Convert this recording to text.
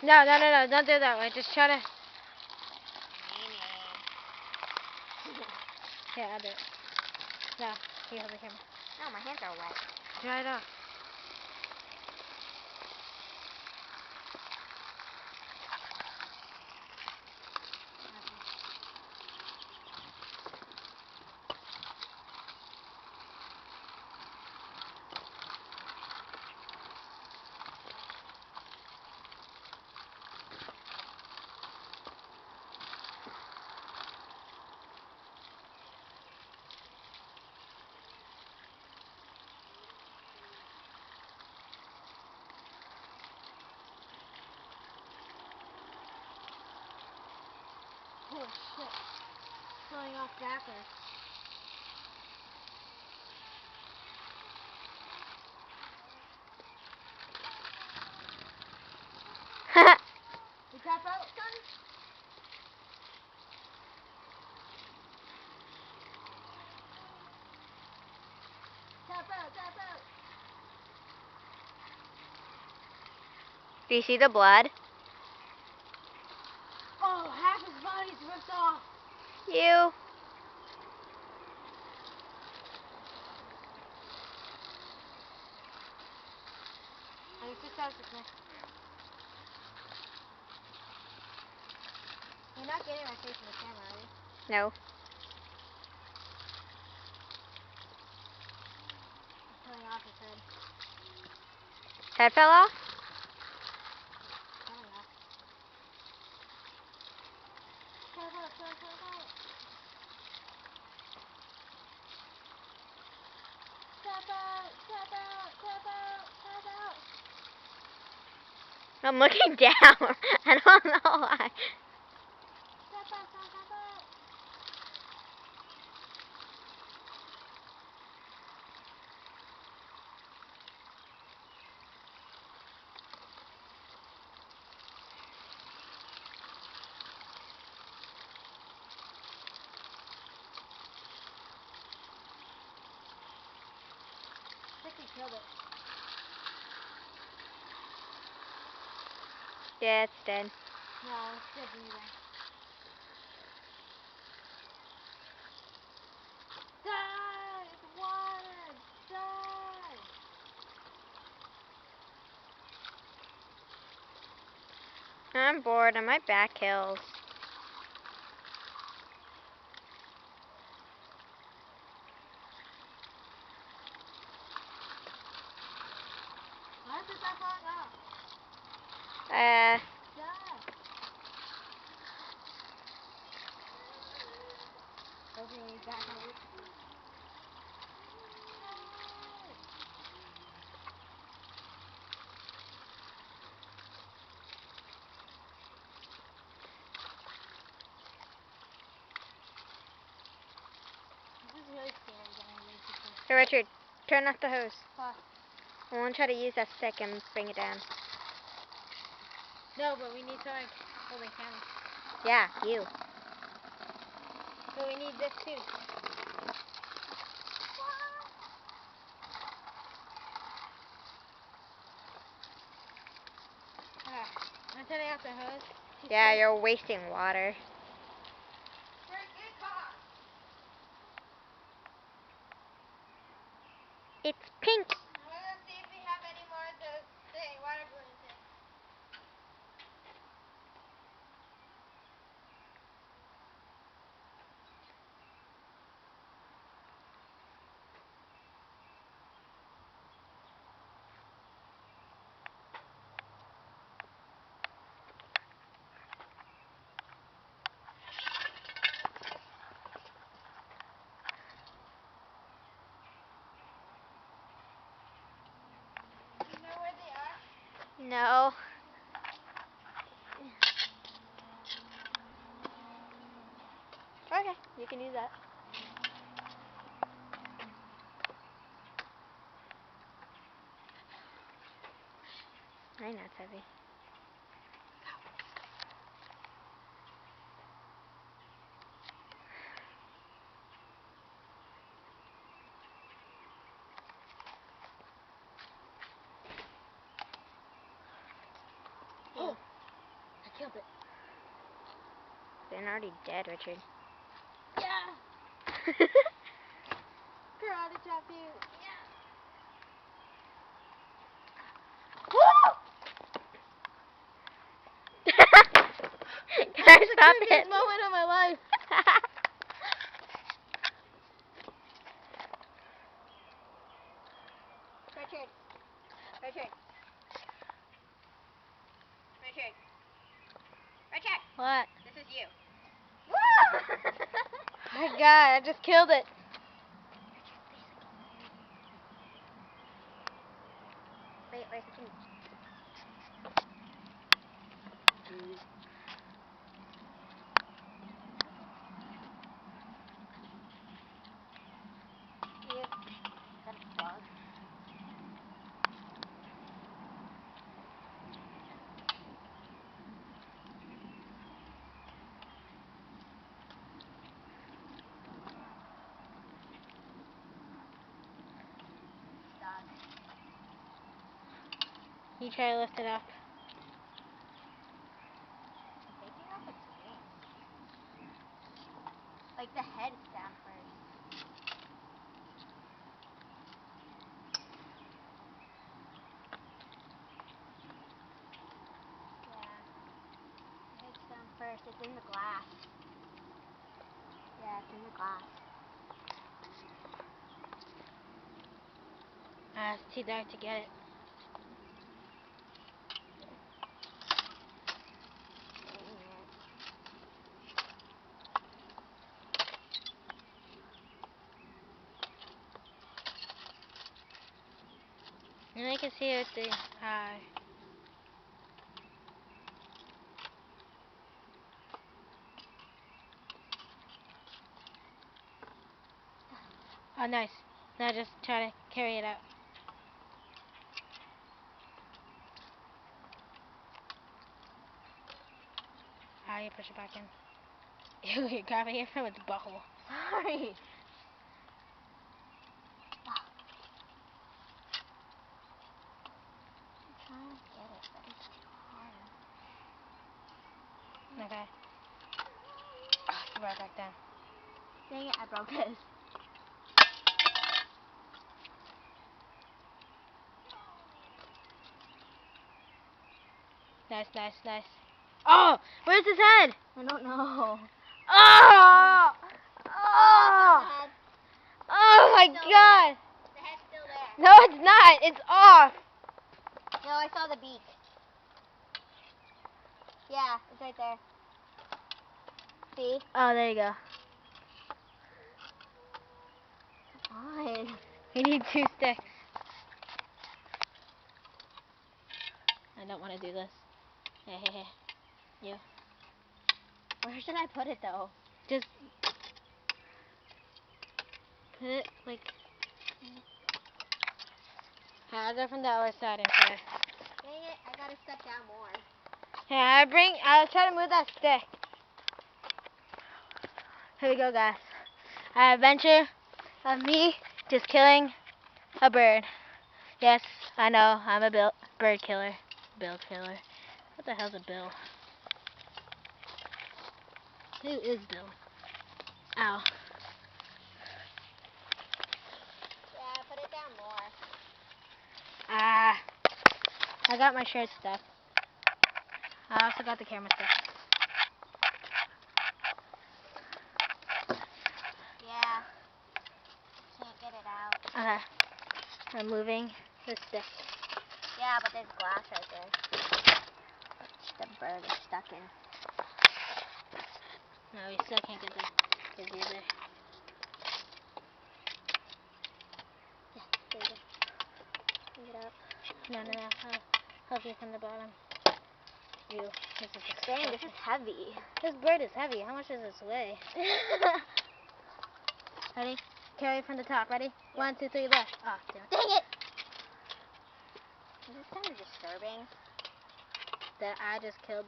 No, no, no, no, don't do it that way. Just try to. Yeah, I'll do it. No, you hold the camera. No, my hands are wet. Dry it off. Oh shit. Falling off backwards. You tap out, son? Tap out, tap out. Do you see the blood? Oh, half his body's ripped off. You. I just have to connect. You're not getting my face in the camera, are you? No. It's coming off his head. Head fell off? Coming off. Tap out, tap out, tap out. Tap out, tap out, tap out, tap out. I'm looking down. I don't know why. Tap out, tap out. I think we killed it. Yeah, it's dead. No, it's still breathing. Die! It's water! Die! I'm bored and my back kills. Why is it that falling off? Uh, Die! Hopefully he's back on it. This is really scary getting way too close. hey Richard, turn off the hose. What? I want to try to use that stick and bring it down. No, but we need someone holding camera. Yeah, you. But we need this too. I'm turning off the hose. Yeah, you're wasting water. It's pink. I'm gonna see if we have any more of the water balloon thing. Do you know where they are? No. Okay, you can use that. I know it's heavy. Oh. jump it. They're already dead, Richard. Yeah. Karate chop you. Yeah. Woo! Can I stop the it? creepiest moment of my life. Richard. Richard. Richard. Richard. What? This is you. Oh my god, I just killed it. Wait, where's the finish? That's a dog. Dog. You try to lift it up. Taking off its wings. Like the head's down first. Yeah. The head's down first. It's in the glass. Yeah, it's in the glass. It's too dark to get it. And I can see it with the eye. Oh, nice. Now just try to carry it out. You push it back in. Ew, you're grabbing it from its butthole. Sorry. I'm trying to get it, but it's too hard. Okay. Right back down. Dang it, I broke this. Nice, nice, nice. Oh! Where's his head? I don't know. Oh! Oh! The head. Oh my god! The head's still there. No, it's not. It's off. No, I saw the beak. Yeah, it's right there. See? Oh, there you go. Come on. We need 2 sticks. I don't want to do this. Hey. You. Where should I put it though? Just put it like. I'll go from the other side and try. Dang it, I gotta step down more. I'll try to move that stick. Here we go, guys. An adventure of me just killing a bird. Yes, I know, I'm a bird killer. Bill killer. What the hell's a bill? Who is Bill? Ow. Yeah, put it down more. I got my shirt stuck. I also got the camera stuck. Yeah. Can't get it out. Okay. I'm moving the stick. Yeah, but there's glass right there. The bird is stuck in. No, we still can't get the kids either. Yeah, there you go. Bring it up. No. I'll help you from the bottom. Ew, this is Dang, this is heavy. This bird is heavy. How much does this weigh? Ready? Carry from the top. Ready? Yeah. 1, 2, 3, left. Oh, damn it. Dang it! This is kind of disturbing. That I just killed